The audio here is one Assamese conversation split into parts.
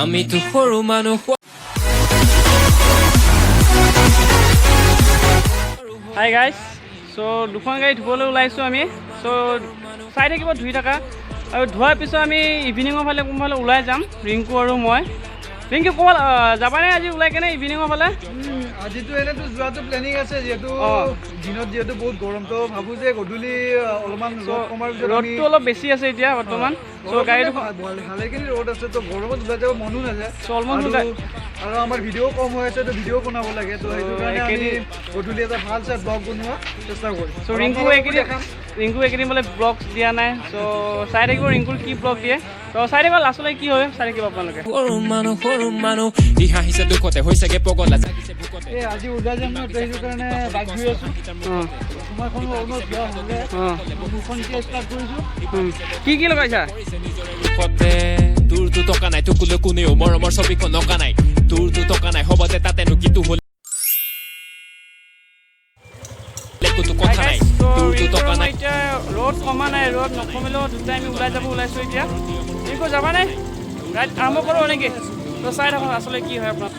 আমিতো সৰু মানুহ হাই গাইজ চ' দুখন গাড়ী ধুবলৈ ওলাইছোঁ আমি চ' চাই থাকিব ধুই থকা আৰু ধোৱাৰ পিছত আমি ইভিনিঙৰ ফালে কোনফালে ওলাই যাম ৰিংকু আৰু মই ৰিংকু ক'ৰবাত যাবানে আজি ওলাই কেনে ইভিনিঙৰ ফালে আজিতো এনেতো যোৱাটো প্লেনিং আছে যিহেতু দিনত যিহেতু বহুত গৰম তো ভাবোঁ যে গধূলি অলপমান ৰ'দ কমাৰ পিছত ৰ'দটো অলপ বেছি আছে এতিয়া বৰ্তমান চ' গাড়ী ভালেখিনি ৰ'দ আছে তো গৰমত ওলাই যাব মনো নাযায় অলমষ্ট আৰু আমাৰ ভিডিঅ' কম হৈ আছে তো ভিডিঅ' বনাব লাগে তো সেইটো কাৰণে আমি গধূলি এটা ভাল চাই ব্লগ বনোৱা চেষ্টা কৰিম চ' ৰিংকু এইকেইদিন বোলে ব্লগ দিয়া নাই চ' চাই থাকিব ৰিংকুৰ কি ব্লগ দিয়ে তো চাই থাকিব লাষ্টলৈ কি হয় চাই থাকিব আপোনালোকে সৰু মানুহ ই হাঁহিছে দুখতে হৈছেগে পগলা জাগিছে ভোকতে এই আজি ওলাই যাম ন সেইটো কাৰণে বাইক ধুই আছোঁ সময়খন অলমষ্ট যোৱা হ'লে দুখন এতিয়া ষ্টাৰ্ট কৰিছোঁ কি লগাইছা দুখতে তোৰতো টকা নাই তোকলৈ কোনেও মৰমৰ ছবিখন অঁকা নাই তোৰতো টকা নাই হ'ব যে তাতেনো কিটো হ'ল কথা নাই তোৰতো টকা নাই এতিয়া ৰ'দ কমা নাই ৰ'দ নকমিলেও দুটাই আমি ওলাই যাব ওলাইছোঁ এতিয়া ৰিংকু যাবানে ৰাইড আৰম্ভ কৰোঁ নেকি তো চাই থাকক আচলতে কি হয় আপোনাৰ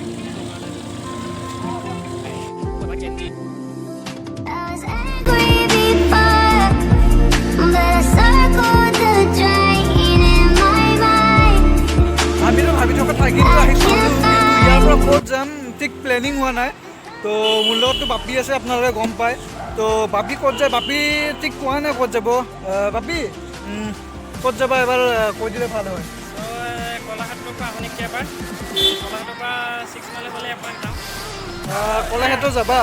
আমিতো ভাবি থকা ঠাইখিনিতো আহিছোঁ কিন্তু ইয়াৰ পৰা ক'ত যাম ঠিক প্লেনিং হোৱা নাই তো মোৰ লগততো বাপি আছে আপোনালোকে গম পায় তো বাপি ক'ত যায় বাপি ঠিক কোৱা নাই ক'ত যাব বাপি ক'ত যাবা এবাৰ কৈ দিলে ভাল হয় কলাক্ষেত্ৰৰ পৰা আপুনি এবাৰ কলাক্ষেত্ৰৰ পৰা 6 মাইল হ'লে এবাৰ যাম কলাক্ষেত্ৰ যাবা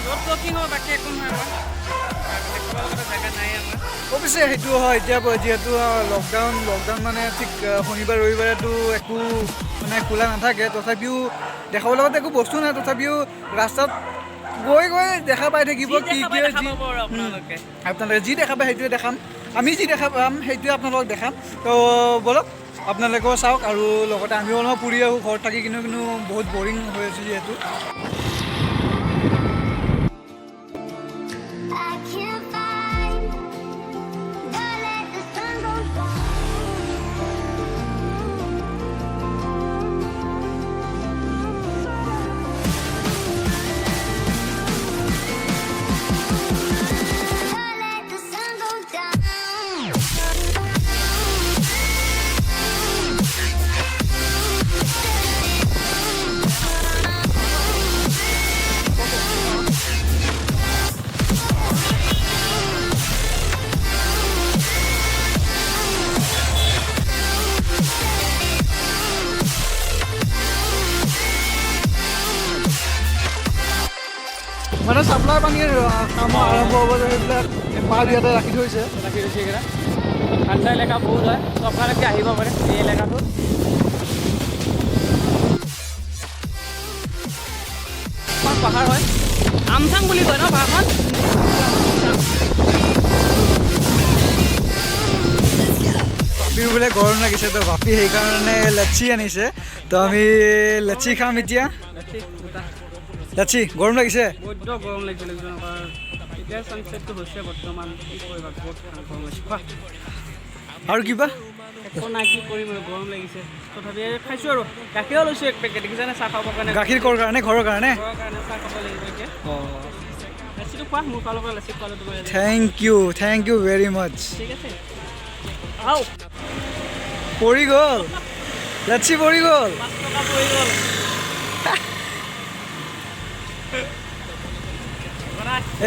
ৰ'দটো কি হয় বাকী একো নহয় আমাৰ জেগা নাই আমাৰ অৱশ্যে সেইটো হয় এতিয়া যিহেতু লকডাউন মানে ঠিক শনিবাৰ ৰবিবাৰেতো একো মানে খোলা নাথাকে তথাপিও দেখাব লগত একো বস্তু নাই তথাপিও ৰাস্তাত গৈ দেখা পাই থাকিব কি আপোনালোকে যি দেখা পায় সেইটোৱে দেখাম আমি যি দেখা পাম সেইটোৱে আপোনালোকক দেখাম তো বলক আপোনালোকেও চাওক আৰু লগতে আমিও অলপ ফুৰি আহোঁ ঘৰত থাকি কিন্তু বহুত বৰিং হৈ আছোঁ যিহেতু মানে চাপ্লাই পানীৰ কাম আৰম্ভ হ'ব যে সেইবিলাক পাৰ ইয়াতে ৰাখি থৈছে এইকেইটা ঠাণ্ডা এলেকা বহুত হয় চ' আপোনালোকে আহিব পাৰে এই এলেকাটোত পাহাৰ হয় আমচাং বুলি কয় ন পাহাৰখন বাপিৰ বোলে গৰম লাগিছে তো বাপি সেইকাৰণে লাচ্ছি আনিছে তো আমি লাচ্ছি খাম এতিয়া লাচ্ছি গৰম লাগিছে বৈদ্য গৰম লাগিছিলে এতিয়া ছানছেটটো হৈছে বৰ্তমান কি কৰিবা বহুত গৰম লাগিছে খোৱা আৰু কিবা একো নাই কি কৰিম গৰম লাগিছে তথাপি খাইছোঁ আৰু গাখীৰো লৈছোঁ এক পেকেট দেখিছেনে চাহ খাবৰ কাৰণে গাখীৰ কৰ কাৰণে ঘৰৰ কাৰণে চাহ খাব লাগিব এতিয়া লাচিটো খোৱা মোৰ ফালৰ পৰা লাচি খোৱালো তোমাৰ থেংক ইউ ভেৰি মাছ ঠিক আছে আহক পৰি গ'ল লাচ্ছি পৰি গ'ল 5 টকা পৰি গ'ল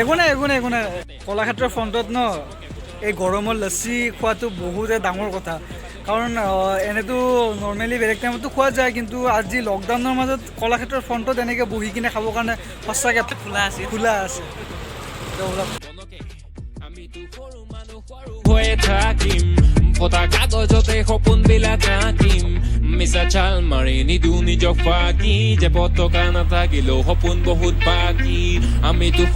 একো নাই কলাক্ষেত্ৰৰ ফ্ৰণ্টত ন এই গৰমৰ লাচ্ছি খোৱাটো বহুতে ডাঙৰ কথা কাৰণ এনেতো নৰ্মেলি বেলেগ টাইমতো খোৱা যায় কিন্তু আজি লকডাউনৰ মাজত কলাক্ষেত্ৰৰ ফ্ৰণ্টত এনেকৈ বহি কিনে খাবৰ কাৰণে সঁচাকৈ খোলা আছে হৈয়ে থাকিম ফটা কাগজতে সপোনবিলাক আঁকিম মিছা চাল মাৰি নিদিওঁ নিজক ফাঁকি যে পতকা নাথাকিলেও সপোন বহুত বাকী আমিতো